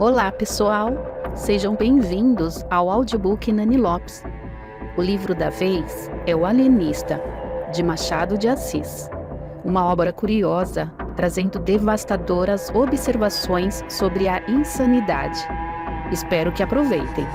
Olá, pessoal! Sejam bem-vindos ao audiobook Nani Lopes. O livro da vez é O Alienista, de Machado de Assis. Uma obra curiosa, trazendo devastadoras observações sobre a insanidade. Espero que aproveitem.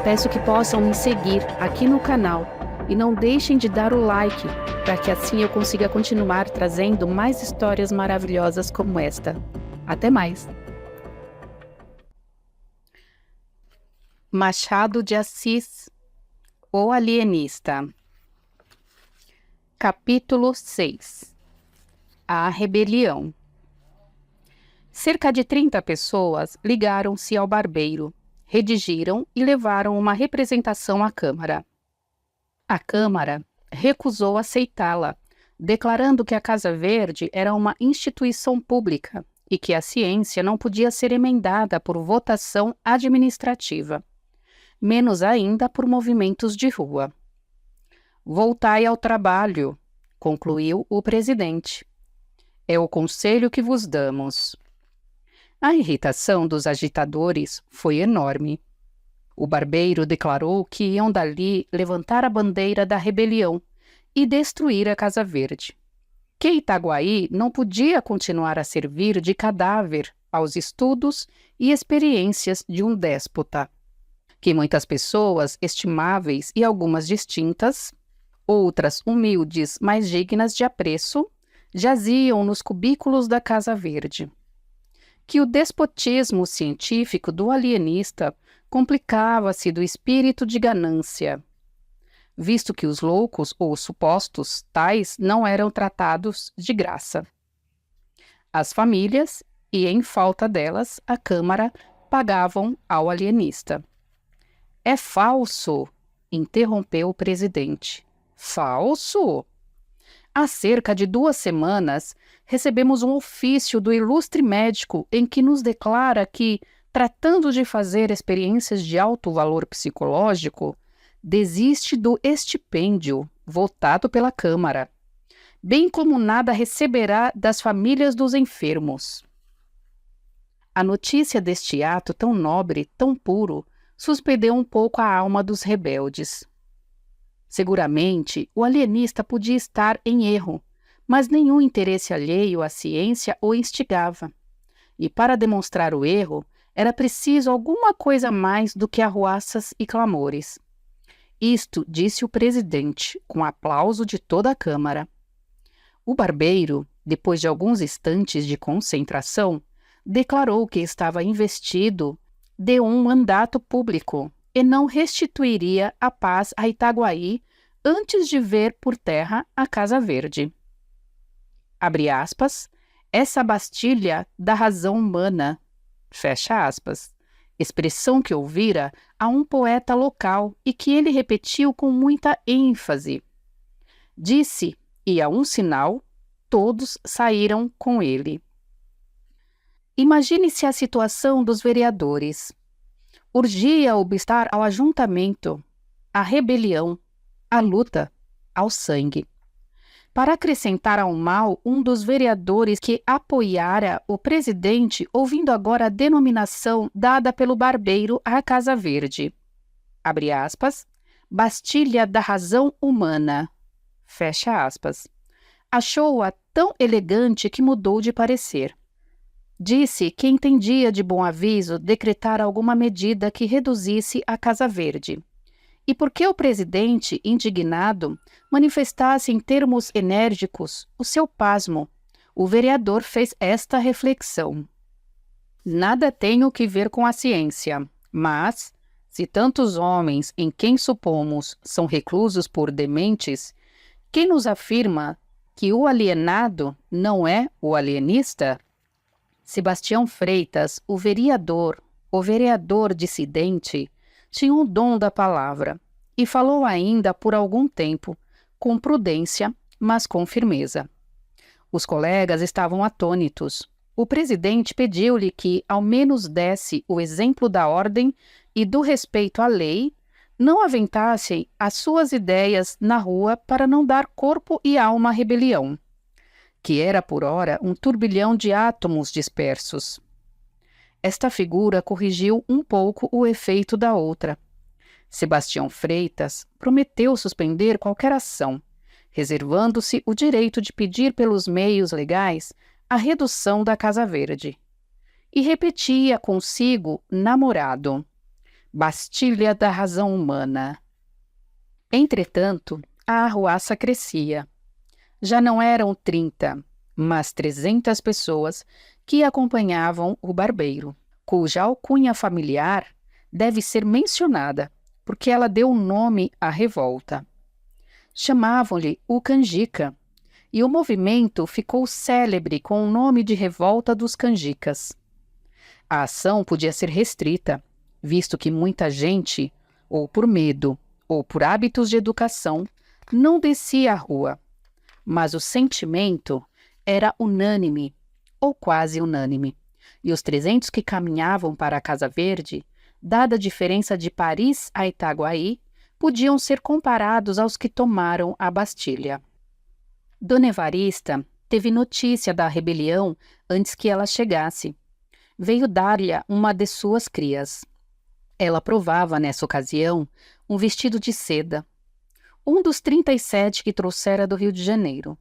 Peço que possam me seguir aqui no canal e não deixem de dar o like, para que assim eu consiga continuar trazendo mais histórias maravilhosas como esta. Até mais! Machado de Assis, O Alienista. Capítulo 6. A rebelião. Cerca de 30 pessoas ligaram-se ao barbeiro, redigiram e levaram uma representação à Câmara. A Câmara recusou aceitá-la, declarando que a Casa Verde era uma instituição pública e que a ciência não podia ser emendada por votação administrativa, menos ainda por movimentos de rua. Voltai ao trabalho, concluiu o presidente. É o conselho que vos damos. A irritação dos agitadores foi enorme. O barbeiro declarou que iam dali levantar a bandeira da rebelião e destruir a Casa Verde. Que Itaguaí não podia continuar a servir de cadáver aos estudos e experiências de um déspota. Que muitas pessoas estimáveis e algumas distintas, outras humildes, mas dignas de apreço, jaziam nos cubículos da Casa Verde. Que o despotismo científico do alienista complicava-se do espírito de ganância, visto que os loucos ou supostos tais não eram tratados de graça. As famílias, e em falta delas, a Câmara, pagavam ao alienista. É falso, interrompeu o presidente. Falso? Há cerca de 2 semanas, recebemos um ofício do ilustre médico em que nos declara que, tratando de fazer experiências de alto valor psicológico, desiste do estipêndio votado pela Câmara, bem como nada receberá das famílias dos enfermos. A notícia deste ato tão nobre, tão puro, suspendeu um pouco a alma dos rebeldes. Seguramente, o alienista podia estar em erro, mas nenhum interesse alheio à ciência o instigava. E para demonstrar o erro, era preciso alguma coisa mais do que arruaças e clamores. Isto disse o presidente, com aplauso de toda a Câmara. O barbeiro, depois de alguns instantes de concentração, declarou que estava investido de um mandato público e não restituiria a paz a Itaguaí antes de ver por terra a Casa Verde. Abre aspas, essa Bastilha da razão humana, fecha aspas, expressão que ouvira a um poeta local e que ele repetiu com muita ênfase. Disse, e a um sinal, todos saíram com ele. Imagine-se a situação dos vereadores. Urgia obstar ao ajuntamento, à rebelião, à luta, ao sangue. Para acrescentar ao mal, um dos vereadores que apoiara o presidente, ouvindo agora a denominação dada pelo barbeiro à Casa Verde. Abre aspas, Bastilha da razão humana. Fecha aspas. Achou-a tão elegante que mudou de parecer. Disse que entendia de bom aviso decretar alguma medida que reduzisse a Casa Verde. E porque o presidente, indignado, manifestasse em termos enérgicos o seu pasmo, o vereador fez esta reflexão. Nada tenho que ver com a ciência, mas, se tantos homens em quem supomos são reclusos por dementes, quem nos afirma que o alienado não é o alienista? Sebastião Freitas, o vereador dissidente, tinha o dom da palavra e falou ainda por algum tempo, com prudência, mas com firmeza. Os colegas estavam atônitos. O presidente pediu-lhe que, ao menos desse o exemplo da ordem e do respeito à lei, não aventassem as suas ideias na rua para não dar corpo e alma à rebelião, que era por ora um turbilhão de átomos dispersos. Esta figura corrigiu um pouco o efeito da outra. Sebastião Freitas prometeu suspender qualquer ação, reservando-se o direito de pedir pelos meios legais a redução da Casa Verde. E repetia consigo, namorado: Bastilha da razão humana. Entretanto, a arruaça crescia. Já não eram 30, mas 300 pessoas que acompanhavam o barbeiro, cuja alcunha familiar deve ser mencionada, porque ela deu nome à revolta. Chamavam-lhe o Canjica, e o movimento ficou célebre com o nome de Revolta dos Canjicas. A ação podia ser restrita, visto que muita gente, ou por medo, ou por hábitos de educação, não descia à rua. Mas o sentimento era unânime, ou quase unânime, e os 300 que caminhavam para a Casa Verde, dada a diferença de Paris a Itaguaí, podiam ser comparados aos que tomaram a Bastilha. Dona Evarista teve notícia da rebelião antes que ela chegasse. Veio dar-lhe uma de suas crias. Ela provava, nessa ocasião, um vestido de seda, um dos 37 que trouxera do Rio de Janeiro,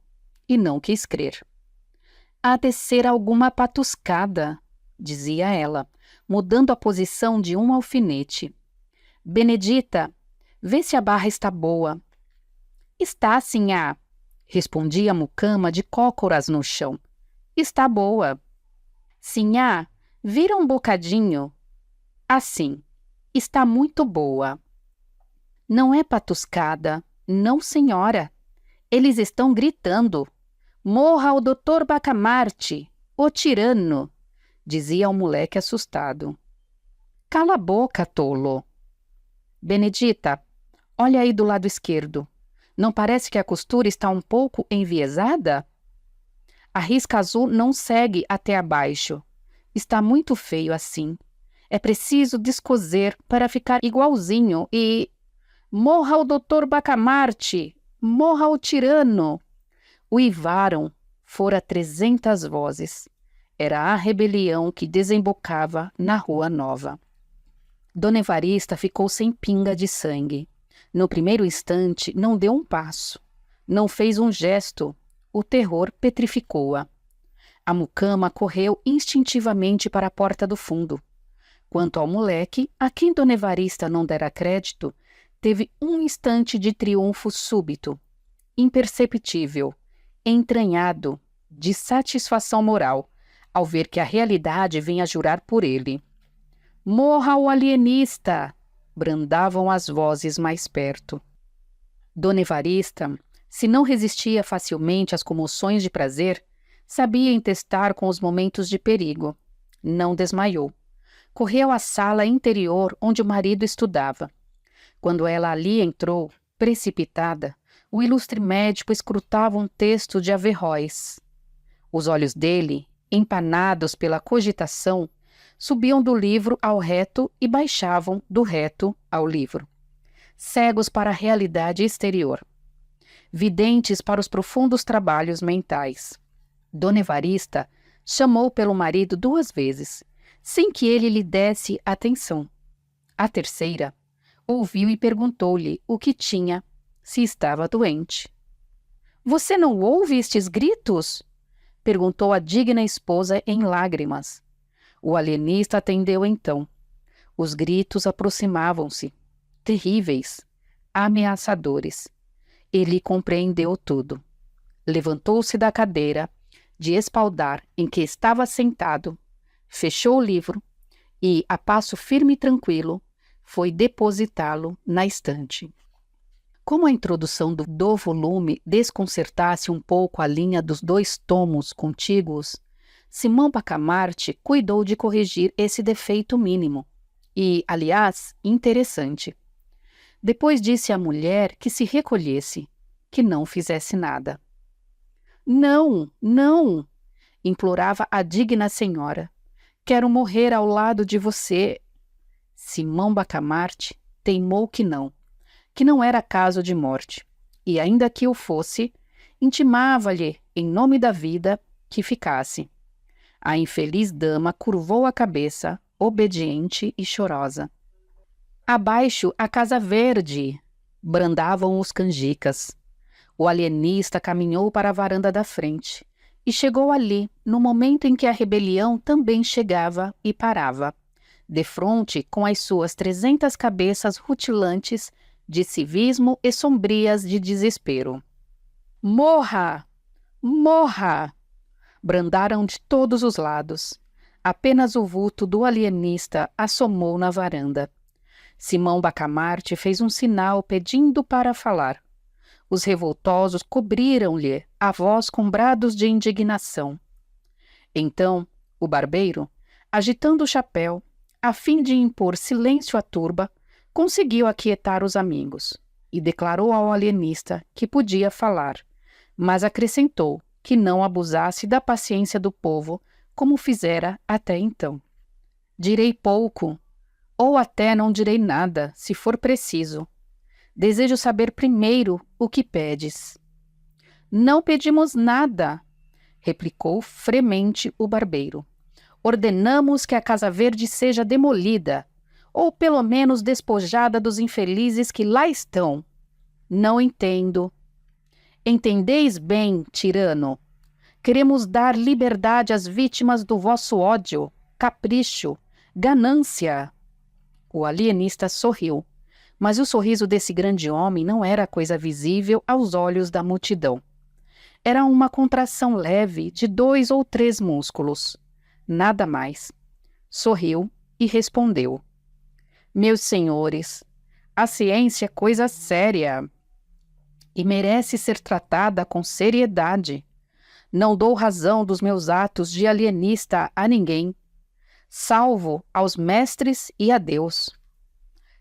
e não quis crer. Há de ser alguma patuscada, dizia ela, mudando a posição de um alfinete. Benedita, vê se a barra está boa. Está, sinhá, respondia a mucama de cócoras no chão. Está boa. Sinhá, vira um bocadinho. Assim, está muito boa. Não é patuscada, não, senhora. Eles estão gritando. Morra o doutor Bacamarte, o tirano, dizia o moleque assustado. Cala a boca, tolo. Benedita, olha aí do lado esquerdo. Não parece que a costura está um pouco enviesada? A risca azul não segue até abaixo. Está muito feio assim. É preciso descoser para ficar igualzinho e... Morra o doutor Bacamarte! Morra o tirano! Uivaram, fora 300 vozes. Era a rebelião que desembocava na Rua Nova. Dona Evarista ficou sem pinga de sangue. No primeiro instante, não deu um passo. Não fez um gesto. O terror petrificou-a. A mucama correu instintivamente para a porta do fundo. Quanto ao moleque, a quem Dona Evarista não dera crédito, teve um instante de triunfo súbito, imperceptível, entranhado, de satisfação moral, ao ver que a realidade vinha jurar por ele. Morra o alienista! Brandavam as vozes mais perto. Dona Evarista, se não resistia facilmente às comoções de prazer, sabia entestar com os momentos de perigo. Não desmaiou. Correu à sala interior onde o marido estudava. Quando ela ali entrou, precipitada, o ilustre médico escrutava um texto de Averroes. Os olhos dele, empanados pela cogitação, subiam do livro ao reto e baixavam do reto ao livro. Cegos para a realidade exterior. Videntes para os profundos trabalhos mentais. Dona Evarista chamou pelo marido 2 vezes, sem que ele lhe desse atenção. A terceira, ouviu e perguntou-lhe o que tinha, se estava doente. Você não ouve estes gritos? Perguntou a digna esposa em lágrimas. O alienista atendeu então. Os gritos aproximavam-se, terríveis, ameaçadores. Ele compreendeu tudo. Levantou-se da cadeira, de espaldar em que estava sentado, fechou o livro e, a passo firme e tranquilo, foi depositá-lo na estante. Como a introdução do volume desconcertasse um pouco a linha dos 2 tomos contíguos, Simão Bacamarte cuidou de corrigir esse defeito mínimo e, aliás, interessante. Depois disse à mulher que se recolhesse, que não fizesse nada. Não, não, implorava a digna senhora. Quero morrer ao lado de você. Simão Bacamarte teimou que não era caso de morte, e ainda que o fosse, intimava-lhe, em nome da vida, que ficasse. A infeliz dama curvou a cabeça, obediente e chorosa. Abaixo a Casa Verde! Brandavam os canjicas. O alienista caminhou para a varanda da frente e chegou ali, no momento em que a rebelião também chegava e parava, defronte com as suas 300 cabeças rutilantes de civismo e sombrias de desespero. Morra! Morra! Brandaram de todos os lados. Apenas o vulto do alienista assomou na varanda. Simão Bacamarte fez um sinal pedindo para falar. Os revoltosos cobriram-lhe a voz com brados de indignação. Então, o barbeiro, agitando o chapéu, a fim de impor silêncio à turba, conseguiu aquietar os amigos e declarou ao alienista que podia falar, mas acrescentou que não abusasse da paciência do povo, como fizera até então. Direi pouco, ou até não direi nada, se for preciso. Desejo saber primeiro o que pedes. Não pedimos nada, replicou fremente o barbeiro. Ordenamos que a Casa Verde seja demolida, ou pelo menos despojada dos infelizes que lá estão. Não entendo. Entendeis bem, tirano? Queremos dar liberdade às vítimas do vosso ódio, capricho, ganância. O alienista sorriu, mas o sorriso desse grande homem não era coisa visível aos olhos da multidão. Era uma contração leve de 2 ou 3 músculos. Nada mais. Sorriu e respondeu. Meus senhores, a ciência é coisa séria e merece ser tratada com seriedade. Não dou razão dos meus atos de alienista a ninguém, salvo aos mestres e a Deus.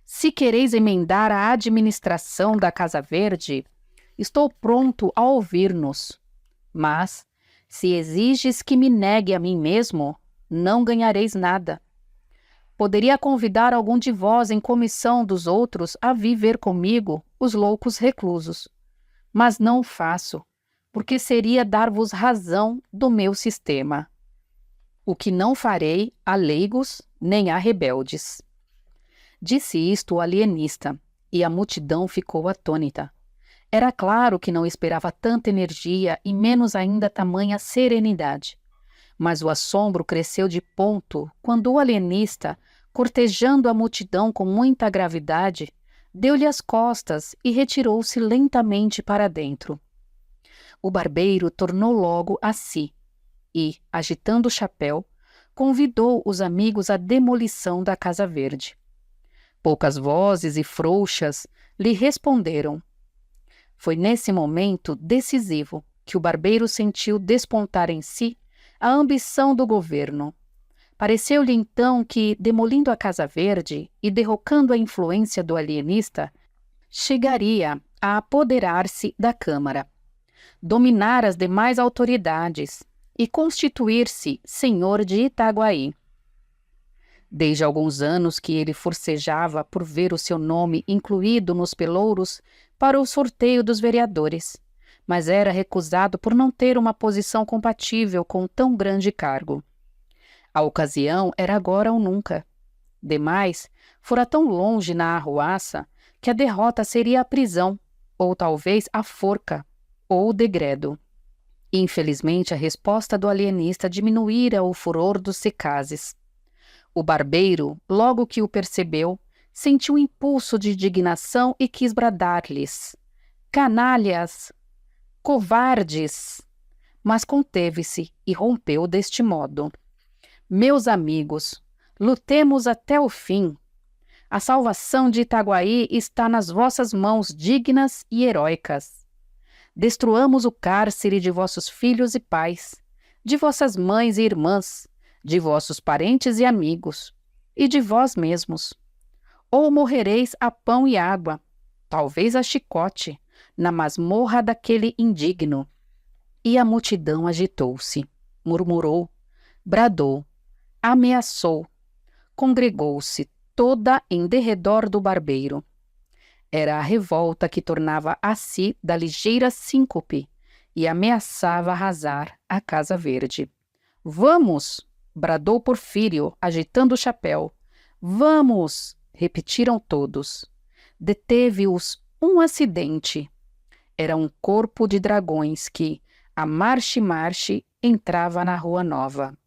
Se quereis emendar a administração da Casa Verde, estou pronto a ouvir-nos. Mas, se exiges que me negue a mim mesmo, não ganhareis nada. Poderia convidar algum de vós em comissão dos outros a vir ver comigo os loucos reclusos. Mas não o faço, porque seria dar-vos razão do meu sistema. O que não farei a leigos nem a rebeldes. Disse isto o alienista, e a multidão ficou atônita. Era claro que não esperava tanta energia e menos ainda tamanha serenidade. Mas o assombro cresceu de ponto quando o alienista, cortejando a multidão com muita gravidade, deu-lhe as costas e retirou-se lentamente para dentro. O barbeiro tornou logo a si e, agitando o chapéu, convidou os amigos à demolição da Casa Verde. Poucas vozes e frouxas lhe responderam. Foi nesse momento decisivo que o barbeiro sentiu despontar em si a ambição do governo. Pareceu-lhe então que, demolindo a Casa Verde e derrocando a influência do alienista, chegaria a apoderar-se da Câmara, dominar as demais autoridades e constituir-se senhor de Itaguaí. Desde alguns anos que ele forcejava por ver o seu nome incluído nos pelouros para o sorteio dos vereadores, mas era recusado por não ter uma posição compatível com tão grande cargo. A ocasião era agora ou nunca. Demais, fora tão longe na arruaça que a derrota seria a prisão, ou talvez a forca, ou o degredo. Infelizmente, a resposta do alienista diminuíra o furor dos secazes. O barbeiro, logo que o percebeu, sentiu um impulso de indignação e quis bradar-lhes: canalhas! Covardes! Mas conteve-se e rompeu deste modo: meus amigos, lutemos até o fim. A salvação de Itaguaí está nas vossas mãos dignas e heróicas. Destruamos o cárcere de vossos filhos e pais, de vossas mães e irmãs, de vossos parentes e amigos, e de vós mesmos. Ou morrereis a pão e água, talvez a chicote, na masmorra daquele indigno. E a multidão agitou-se, murmurou, bradou, ameaçou, congregou-se toda em derredor do barbeiro. Era a revolta que tornava a si da ligeira síncope e ameaçava arrasar a Casa Verde. Vamos! Bradou Porfírio, agitando o chapéu. Vamos! Repetiram todos. Deteve-os um acidente. Era um corpo de dragões que, a marche-marche, entrava na Rua Nova.